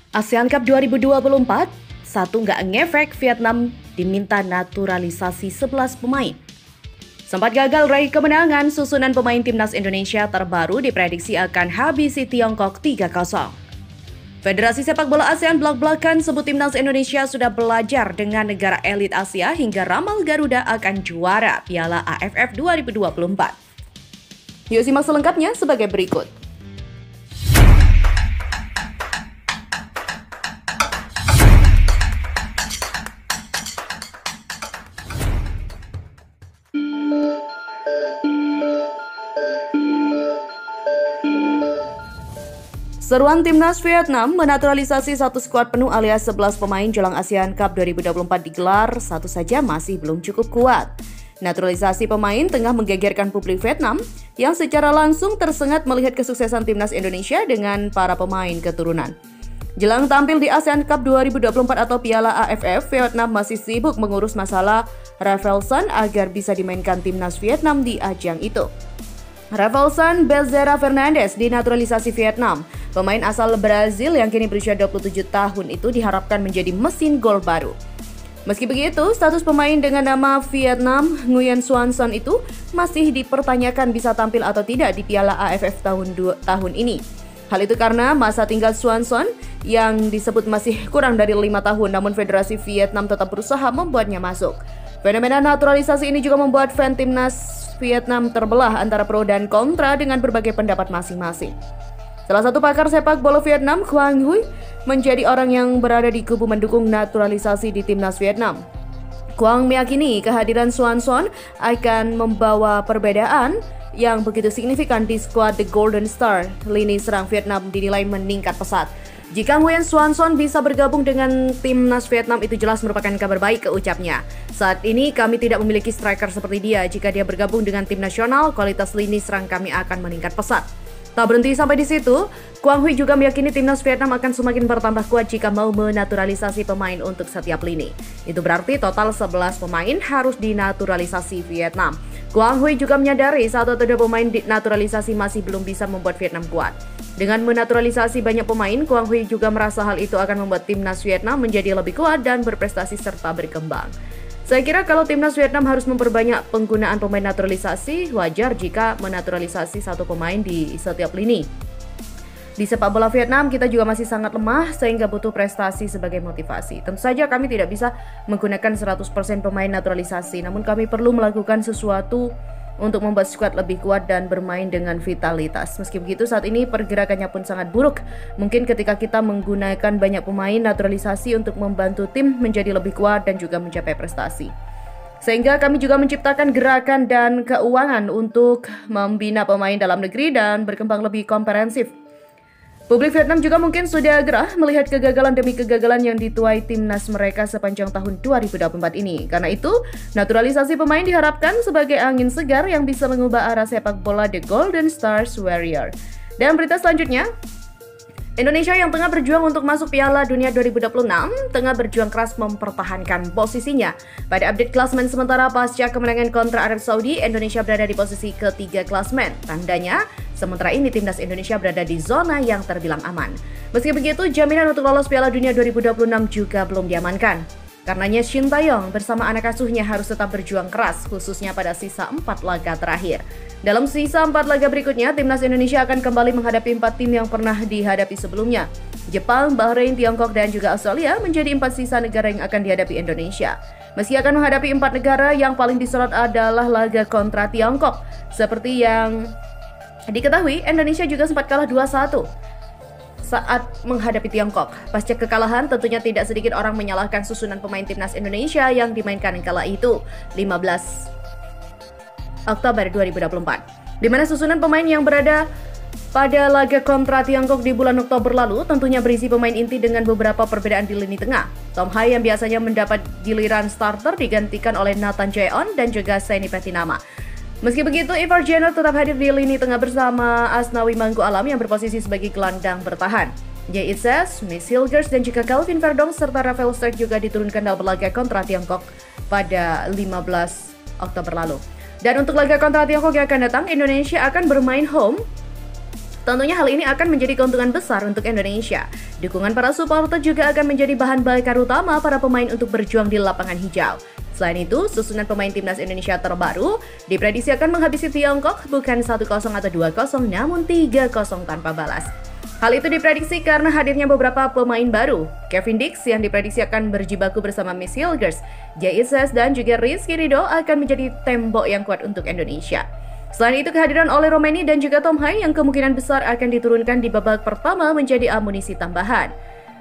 ASEAN Cup 2024, satu nggak ngefek, Vietnam diminta naturalisasi 11 pemain. Sempat gagal raih kemenangan, susunan pemain timnas Indonesia terbaru diprediksi akan habisi Tiongkok 3-0. Federasi Sepak Bola ASEAN belak-belakan sebut timnas Indonesia sudah belajar dengan negara elit Asia hingga ramal Garuda akan juara Piala AFF 2024. Yuk simak selengkapnya sebagai berikut. Seruan timnas Vietnam menaturalisasi satu skuad penuh alias 11 pemain jelang ASEAN Cup 2024 digelar, satu saja masih belum cukup kuat. Naturalisasi pemain tengah menggegerkan publik Vietnam yang secara langsung tersengat melihat kesuksesan timnas Indonesia dengan para pemain keturunan. Jelang tampil di ASEAN Cup 2024 atau Piala AFF, Vietnam masih sibuk mengurus masalah Rafaelson agar bisa dimainkan timnas Vietnam di ajang itu. Rafaelson Bezerra Fernandes dinaturalisasi Vietnam. Pemain asal Brazil yang kini berusia 27 tahun itu diharapkan menjadi mesin gol baru. Meski begitu, status pemain dengan nama Vietnam Nguyen Xuan Son itu masih dipertanyakan bisa tampil atau tidak di Piala AFF tahun ini. Hal itu karena masa tinggal Xuan Son yang disebut masih kurang dari 5 tahun, namun Federasi Vietnam tetap berusaha membuatnya masuk. Fenomena naturalisasi ini juga membuat fan timnas Vietnam terbelah antara pro dan kontra dengan berbagai pendapat masing-masing. Salah satu pakar sepak bola Vietnam, Quang Huy, menjadi orang yang berada di kubu mendukung naturalisasi di timnas Vietnam. Quang meyakini kehadiran Xuan Son akan membawa perbedaan yang begitu signifikan di skuad The Golden Star. Lini serang Vietnam dinilai meningkat pesat. Jika Nguyen Xuan Son bisa bergabung dengan timnas Vietnam, itu jelas merupakan kabar baik, ucapnya. Saat ini kami tidak memiliki striker seperti dia. Jika dia bergabung dengan tim nasional, kualitas lini serang kami akan meningkat pesat. Tak berhenti sampai di situ, Quang Huy juga meyakini timnas Vietnam akan semakin bertambah kuat jika mau menaturalisasi pemain untuk setiap lini. Itu berarti total 11 pemain harus dinaturalisasi Vietnam. Quang Huy juga menyadari satu atau dua pemain naturalisasi masih belum bisa membuat Vietnam kuat. Dengan menaturalisasi banyak pemain, Quang Huy juga merasa hal itu akan membuat timnas Vietnam menjadi lebih kuat dan berprestasi serta berkembang. Saya kira kalau timnas Vietnam harus memperbanyak penggunaan pemain naturalisasi, wajar jika menaturalisasi satu pemain di setiap lini. Di sepak bola Vietnam, kita juga masih sangat lemah sehingga butuh prestasi sebagai motivasi. Tentu saja kami tidak bisa menggunakan 100% pemain naturalisasi, namun kami perlu melakukan sesuatu untuk membuat skuad lebih kuat dan bermain dengan vitalitas. Meski begitu, saat ini pergerakannya pun sangat buruk. Mungkin ketika kita menggunakan banyak pemain naturalisasi untuk membantu tim menjadi lebih kuat dan juga mencapai prestasi. Sehingga kami juga menciptakan gerakan dan keuangan untuk membina pemain dalam negeri dan berkembang lebih komprehensif. Publik Vietnam juga mungkin sudah gerah melihat kegagalan demi kegagalan yang dituai timnas mereka sepanjang tahun 2024 ini. Karena itu, naturalisasi pemain diharapkan sebagai angin segar yang bisa mengubah arah sepak bola The Golden Stars Warrior. Dan berita selanjutnya, Indonesia yang tengah berjuang untuk masuk Piala Dunia 2026 tengah berjuang keras mempertahankan posisinya. Pada update klasemen sementara pasca kemenangan kontra Arab Saudi, Indonesia berada di posisi ketiga klasemen. Tandanya, sementara ini timnas Indonesia berada di zona yang terbilang aman. Meski begitu, jaminan untuk lolos Piala Dunia 2026 juga belum diamankan. Karenanya Shin Tae-yong bersama anak asuhnya harus tetap berjuang keras, khususnya pada sisa 4 laga terakhir. Dalam sisa 4 laga berikutnya, timnas Indonesia akan kembali menghadapi 4 tim yang pernah dihadapi sebelumnya. Jepang, Bahrain, Tiongkok, dan juga Australia menjadi 4 sisa negara yang akan dihadapi Indonesia. Meski akan menghadapi 4 negara, yang paling disorot adalah laga kontra Tiongkok. Seperti yang diketahui, Indonesia juga sempat kalah 2-1 saat menghadapi Tiongkok. Pasca kekalahan, tentunya tidak sedikit orang menyalahkan susunan pemain timnas Indonesia yang dimainkan kala itu, 15 Oktober 2024. Di mana susunan pemain yang berada pada laga kontra Tiongkok di bulan Oktober lalu tentunya berisi pemain inti dengan beberapa perbedaan di lini tengah. Tom Hai yang biasanya mendapat giliran starter digantikan oleh Nathan Jeon dan juga Seni Petinama. Meski begitu, Ivar Jenner tetap hadir di lini tengah bersama Asnawi Mangku Alam yang berposisi sebagai gelandang bertahan. Jay Itzes, Miss Hilgers, dan juga Calvin Verdong serta Rafael Stark juga diturunkan dalam laga kontra Tiongkok pada 15 Oktober lalu. Dan untuk laga kontra Tiongkok yang akan datang, Indonesia akan bermain home Tentunya hal ini akan menjadi keuntungan besar untuk Indonesia. Dukungan para supporter juga akan menjadi bahan bakar utama para pemain untuk berjuang di lapangan hijau. Selain itu, susunan pemain timnas Indonesia terbaru diprediksi akan menghabisi Tiongkok bukan 1-0 atau 2-0 namun 3-0 tanpa balas. Hal itu diprediksi karena hadirnya beberapa pemain baru. Kevin Dix yang diprediksi akan berjibaku bersama Miss Hilgers, Jay Ises dan juga Rizky Ridho akan menjadi tembok yang kuat untuk Indonesia. Selain itu, kehadiran Ole Romeni dan juga Tom Hai yang kemungkinan besar akan diturunkan di babak pertama menjadi amunisi tambahan.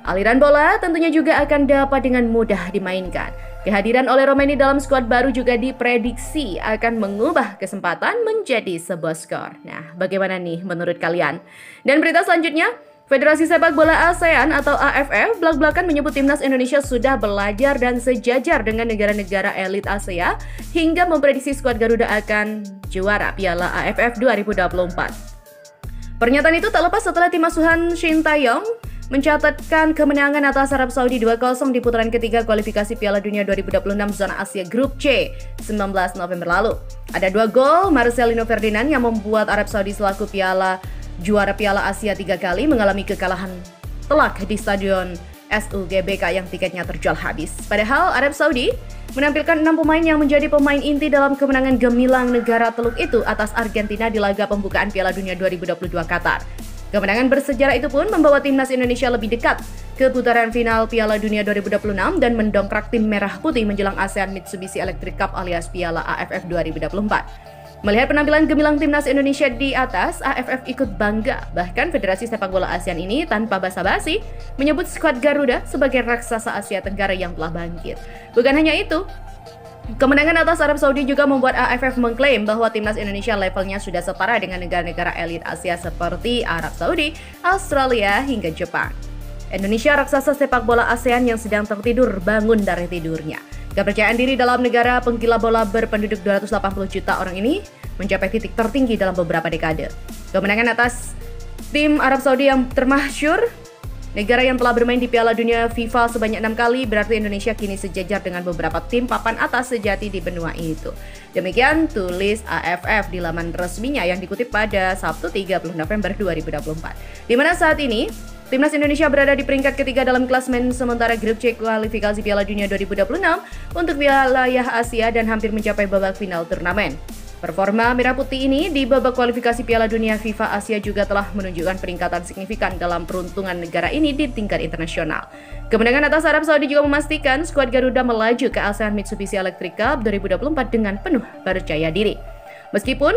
Aliran bola tentunya juga akan dapat dengan mudah dimainkan. Kehadiran Ole Romeni dalam skuad baru juga diprediksi akan mengubah kesempatan menjadi sebuah skor. Nah, bagaimana nih menurut kalian? Dan berita selanjutnya, Federasi Sepak Bola ASEAN atau AFF belak-belakan menyebut timnas Indonesia sudah belajar dan sejajar dengan negara-negara elit Asia hingga memprediksi skuad Garuda akan juara Piala AFF 2024. Pernyataan itu tak lepas setelah tim asuhan Shin Tae-yong mencatatkan kemenangan atas Arab Saudi 2-0 di putaran ketiga kualifikasi Piala Dunia 2026 zona Asia Grup C 19 November lalu. Ada 2 gol Marcelino Ferdinand yang membuat Arab Saudi selaku juara Piala Asia 3 kali mengalami kekalahan telak di Stadion SUGBK yang tiketnya terjual habis. Padahal Arab Saudi menampilkan 6 pemain yang menjadi pemain inti dalam kemenangan gemilang negara teluk itu atas Argentina di laga pembukaan Piala Dunia 2022 Qatar. Kemenangan bersejarah itu pun membawa timnas Indonesia lebih dekat ke putaran final Piala Dunia 2026 dan mendongkrak tim merah putih menjelang ASEAN Mitsubishi Electric Cup alias Piala AFF 2024. Melihat penampilan gemilang timnas Indonesia di atas, AFF ikut bangga. Bahkan Federasi Sepak Bola ASEAN ini tanpa basa-basi menyebut skuad Garuda sebagai raksasa Asia Tenggara yang telah bangkit. Bukan hanya itu, kemenangan atas Arab Saudi juga membuat AFF mengklaim bahwa timnas Indonesia levelnya sudah setara dengan negara-negara elit Asia seperti Arab Saudi, Australia, hingga Jepang. Indonesia raksasa sepak bola ASEAN yang sedang tertidur bangun dari tidurnya. Kepercayaan diri dalam negara penggila bola berpenduduk 280 juta orang ini mencapai titik tertinggi dalam beberapa dekade. Kemenangan atas tim Arab Saudi yang termasyhur, negara yang telah bermain di Piala Dunia FIFA sebanyak 6 kali, berarti Indonesia kini sejajar dengan beberapa tim papan atas sejati di benua itu. Demikian tulis AFF di laman resminya yang dikutip pada Sabtu 30 November 2024. Di mana saat ini timnas Indonesia berada di peringkat ketiga dalam klasemen sementara grup C kualifikasi Piala Dunia 2026 untuk wilayah Asia dan hampir mencapai babak final turnamen. Performa Merah Putih ini di babak kualifikasi Piala Dunia FIFA Asia juga telah menunjukkan peningkatan signifikan dalam peruntungan negara ini di tingkat internasional. Kemenangan atas Arab Saudi juga memastikan skuad Garuda melaju ke ASEAN Mitsubishi Electric Cup 2024 dengan penuh percaya diri. Meskipun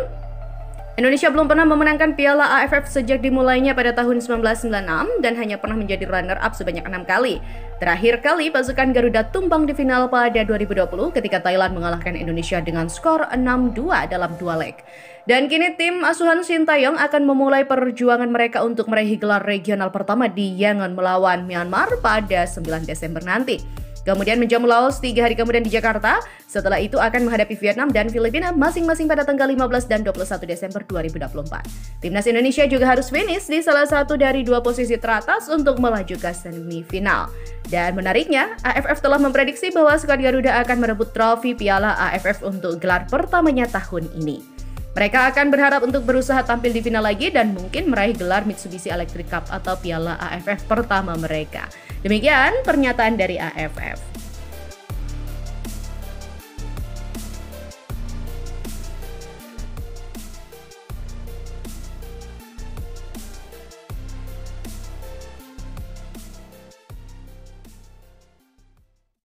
Indonesia belum pernah memenangkan Piala AFF sejak dimulainya pada tahun 1996 dan hanya pernah menjadi runner-up sebanyak 6 kali. Terakhir kali pasukan Garuda tumbang di final pada 2020 ketika Thailand mengalahkan Indonesia dengan skor 6-2 dalam 2 leg. Dan kini tim asuhan Shin Tae-yong akan memulai perjuangan mereka untuk meraih gelar regional pertama di Yangon melawan Myanmar pada 9 Desember nanti. Kemudian menjamu Laos 3 hari kemudian di Jakarta. Setelah itu akan menghadapi Vietnam dan Filipina masing-masing pada tanggal 15 dan 21 Desember 2024. Timnas Indonesia juga harus finish di salah satu dari 2 posisi teratas untuk melaju ke semifinal. Dan menariknya, AFF telah memprediksi bahwa skuad Garuda akan merebut trofi Piala AFF untuk gelar pertamanya tahun ini. Mereka akan berharap untuk berusaha tampil di final lagi dan mungkin meraih gelar Mitsubishi Electric Cup atau Piala AFF pertama mereka. Demikian pernyataan dari AFF.